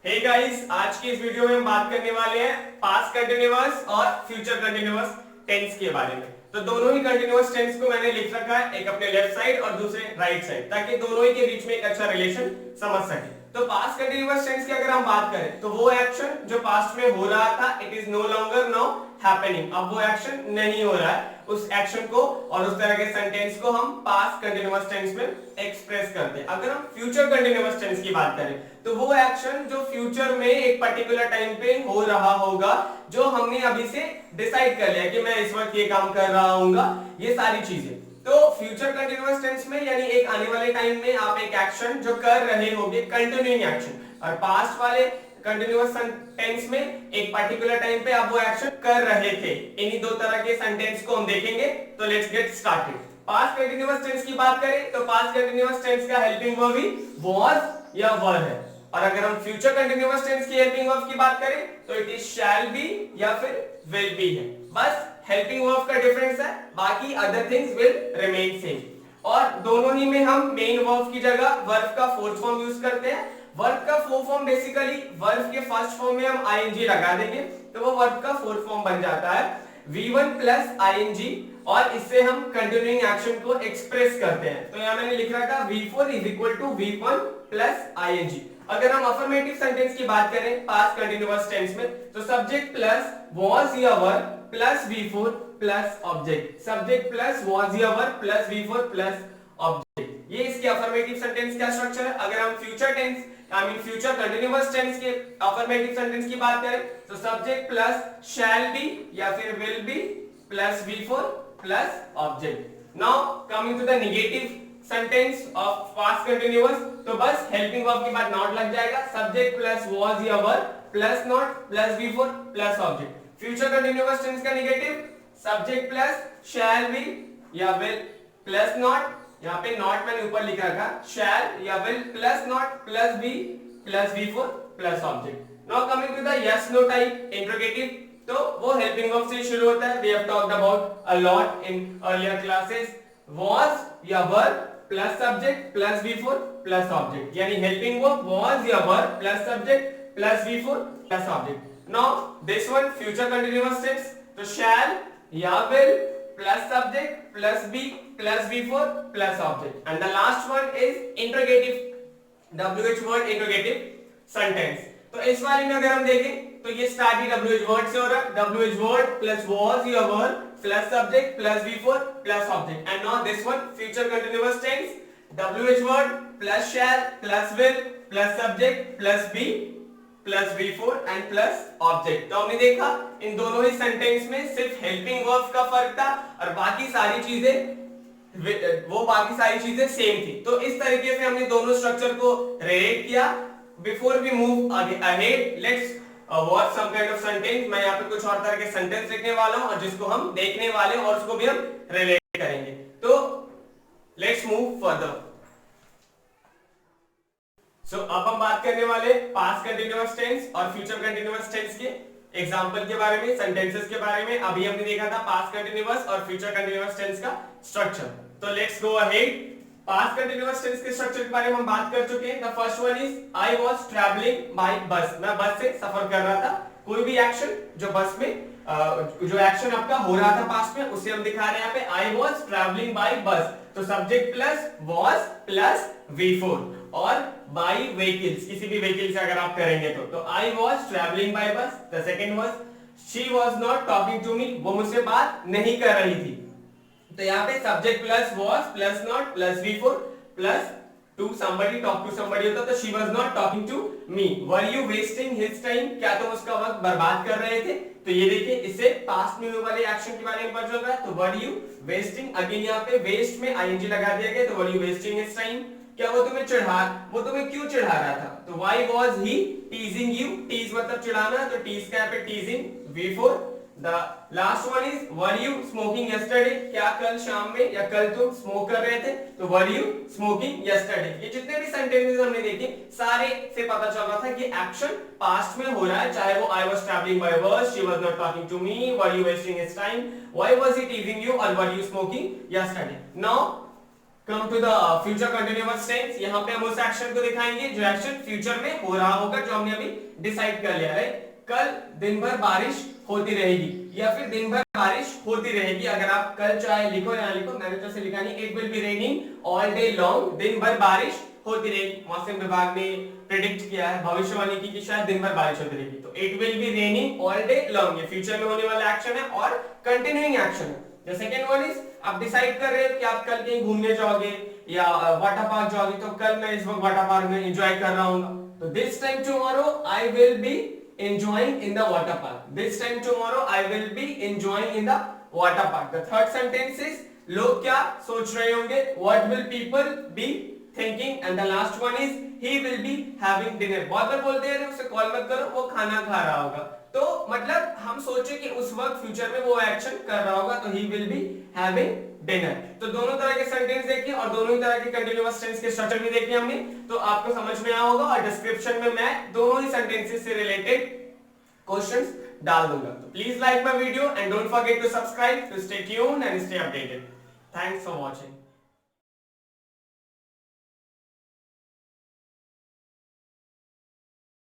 Hey guys, आज की इस वीडियो में हम बात करने वाले हैं पास्ट कंटिन्यूअस और फ्यूचर कंटिन्यूअस टेंस के बारे में। तो दोनों ही कंटिन्यूअस टेंस को मैंने लिख रखा है, एक अपने लेफ्ट साइड और दूसरे राइट साइड, ताकि दोनों ही के बीच में एक अच्छा रिलेशन समझ सके। तो पास्ट कंटिन्यूअस टेंस की अगर हम बात करें तो वो एक्शन जो पास्ट में हो रहा था, it is no longer now happening, अब वो एक्शन नहीं हो रहा है। उस एक्शन को और उस तरह के सेंटेंस को हम पास्ट कंटिन्यूअस टेंस में एक्सप्रेस करते हैं। अगर हम फ्यूचर कंटिन्यूअस टेंस की बात करें तो वो एक्शन जो फ्यूचर में एक पर्टिकुलर टाइम पे हो रहा होगा, जो हमने अभी से डिसाइड कर लिया कि मैं इस वक्त ये काम कर रहा हूंगा, ये सारी चीजें। तो फ्यूचर कंटिन्यूअस टेंस में यानी एक आने वाले टाइम में आप एक एक्शन जो कर रहे होगे, कंटिन्यूइंग एक्शन, और पास्ट वाले कंटिन्यूअस टेंस में एक पर्टिकुलर टाइम पे आप वो एक्शन कर रहे थे। इन्हीं दो तरह के सेंटेंस को हम देखेंगे। तो let's get started. Past continuous tense की बात करें तो पास्ट कंटिन्यूअस टेंस का हेल्पिंग वर्ब ही वाज या वर है, और अगर हम फ्यूचर कंटिन्यूअस टेंस की हेल्पिंग वर्ब की बात करें तो इट इज शैल बी या फिर विल बी है। बस हेल्पिंग वर्ब का डिफरेंस है, बाकी other things will remain same. और दोनों ही में हम मेन वर्ब की जगह वर्ब का फोर्थ फॉर्म यूज करते हैं। वर्ब का फोर्थ फॉर्म बेसिकली वर्ब के फर्स्ट फॉर्म में हम आईएनजी लगा देंगे तो वो वर्ब का फोर्थ फॉर्म बन जाता है V1 प्लस आईएनजी, और इससे हम कंटिन्यूइंग एक्शन को एक्सप्रेस करते हैं। तो यहां मैंने लिख रखा V4 is equal to V1 plus ING. अगर हम अफर्मेटिव सेंटेंस की बात करें पास्ट कंटिन्यूअस टेंस में तो सब्जेक्ट प्लस वाज या were plus V4 plus object, subject plus was या were plus V4 plus object, ये इसके अफर्मेटिव सेंटेंस का स्ट्रक्चर है। अगर हम future tense future continuous tense के अफर्मेटिव सेंटेंस की बात करें तो सब्जेक्ट प्लस शैल बी या फिर will be plus V4 plus object. Now coming to the negative sentence of past continuous, तो बस हेल्पिंग वर्ब के बाद नॉट लग जाएगा, सब्जेक्ट प्लस वाज या were plus not plus V4 plus object. Future continuous tense का negative subject plus shall be या will plus not, यहाँ पे नॉट मैंने ऊपर लिख रखा, शैल या will plus not plus be plus V4 plus object. Now coming to the yes no type interrogative, तो वो हेल्पिंग वर्ब से शुरू होता है। We have talked about a lot in earlier classes. Was या were plus subject plus V4 plus object, यानी helping verb was या were plus subject plus V4 plus object. Now this one future continuous tense, तो shall या will plus subject plus be plus V4 plus object, and the last one is interrogative, WH word interrogative sentence। तो इस वाले में अगर हम देखें तो ये स्टार्ट ही WH word से हो रहा है, WH word plus was या were plus subject plus V4 plus object, and now this one future continuous tense, WH word plus shall plus will plus subject plus be plus V4 and plus object. तो हमने देखा इन दोनों ही sentence में सिर्फ helping verb का फर्क था और बाकी सारी चीजें सेम थी। तो इस तरीके से हमने दोनों स्ट्रक्चर को रिलेट किया। Before we move ahead, let's watch some kind of sentence. मैं यहाँ पे कुछ और तरह के सेंटेंस लिखने वाला हूँ और जिसको हम देखने वाले हैं और उसको भी हम रिलेट करेंगे। तो लेट्स मूव फर्दर। अब हम बात करने वाले पास्ट कंटिन्यूअस टेंस और फ्यूचर कंटिन्यूअस टेंस के एग्जांपल के बारे में, सेंटेंसेस के बारे में। अभी हमने देखा था पास्ट कंटिन्यूअस और फ्यूचर कंटिन्यूअस टेंस का स्ट्रक्चर। तो let's go ahead. Past continuous tense के स्ट्रक्चर के बारे में हम बात कर चुके हैं। The first one is I was travelling by bus, मैं बस से सफर कर रहा था। कोई भी एक्शन जो बस में जो एक्शन आपका हो रहा था पास्ट में, उसे हम दिखा रहे हैं यहाँ पे आई वाज ट्रैवलिंग बाय बस। तो subject plus was plus V4 और बाय व्हीकल्स, किसी भी व्हीकल से अगर आप करेंगे तो I was travelling by bus. The second was she was not talking to me, वो मुझसे बात नहीं कर रही थी। तो यहाँ पे subject plus was plus not plus V4 plus to somebody, talk to somebody होता तो she was not talking to me. Were you wasting his time, क्या तुम उसका वक्त बर्बाद कर रहे थे। तो ये देखिए इससे पास्ट में वाले एक्शन के बारे में पता चल रहा है। तो वर यू वेस्टिंग, अगेन यहाँ पे वेस्ट में आईएनजी लगा दिया गया, तो were you wasting his time, क्या वो तुम्हें क्यों चिढ़ा रहा था। तो why was he teasing you, tease मतलब चिढ़ाना, तो टीज का यहाँ पे teasing V4। The last one is were you smoking yesterday, क्या कल शाम में या कल तुम स्मोक कर रहे थे। तो वर यू स्मोकिंग यस्टरडे। ये जितने भी सेंटेंसेस हमने देखे सारे से पता चल रहा था कि एक्शन पास्ट में हो रहा है, चाहे वो I was travelling by bus, she was not talking to me, were you wasting his time, why was he teasing you और were you smoking yesterday. Now come to the future continuous tense. यहाँ पे हम उस action को दिखाएंगे जो action future में हो रहा होगा, जो हमने अभी डिसाइड कर लिया है। कल दिन भर बारिश होती रहेगी या फिर दिन भर बारिश होती रहेगी। अगर आप कल चाहे लिखो या लिखो, मैंने तो ऐसे लिखा नहीं, it will be raining all day long, दिन भर बारिश होती रहेगी। मौसम विभाग ने प्रेडिक्ट किया है, भविष्यवाणी की कि शायद दिन भर बारिश होती रहेगी। तो it will be raining all day long, ये फ्यूचर में होने वाला एक्शन है और कंटिन्यूइंग एक्शन है। द सेकंड वन इज, आप डिसाइड कर रहे हो कि आप कल कहीं घूमने जाओगे या वाटर पार्क जाओगे, तो कल मैं इस वक्त वाटर पार्क में एंजॉय कर रहा हूँ, तो this time tomorrow I will be enjoying in the water park. This time tomorrow I will be enjoying in the water park. The third sentence is, लोग क्या सोच रहे होंगे, what will people be thinking, and the last one is, he will be having dinner. बहुत बार बोलते हैं उसे call मत करो, वो खाना खा रहा होगा। तो मतलब हम सोचे कि उस वक्त फ्यूचर में वो एक्शन कर रहा होगा, तो he will be having dinner। तो दोनों तरह के सेंटेंस देखे और दोनों ही तरह के कंटीन्यूअस टेंस के स्ट्रक्चर भी देखे हमने, तो आपको समझ में आया होगा। और डिस्क्रिप्शन में मैं दोनों ही सेंटेंसेस से रिलेटेड क्वेश्चंस डाल दूंगा। तो please like my video and don't forget to subscribe to stay tuned and stay updated. Thanks for watching.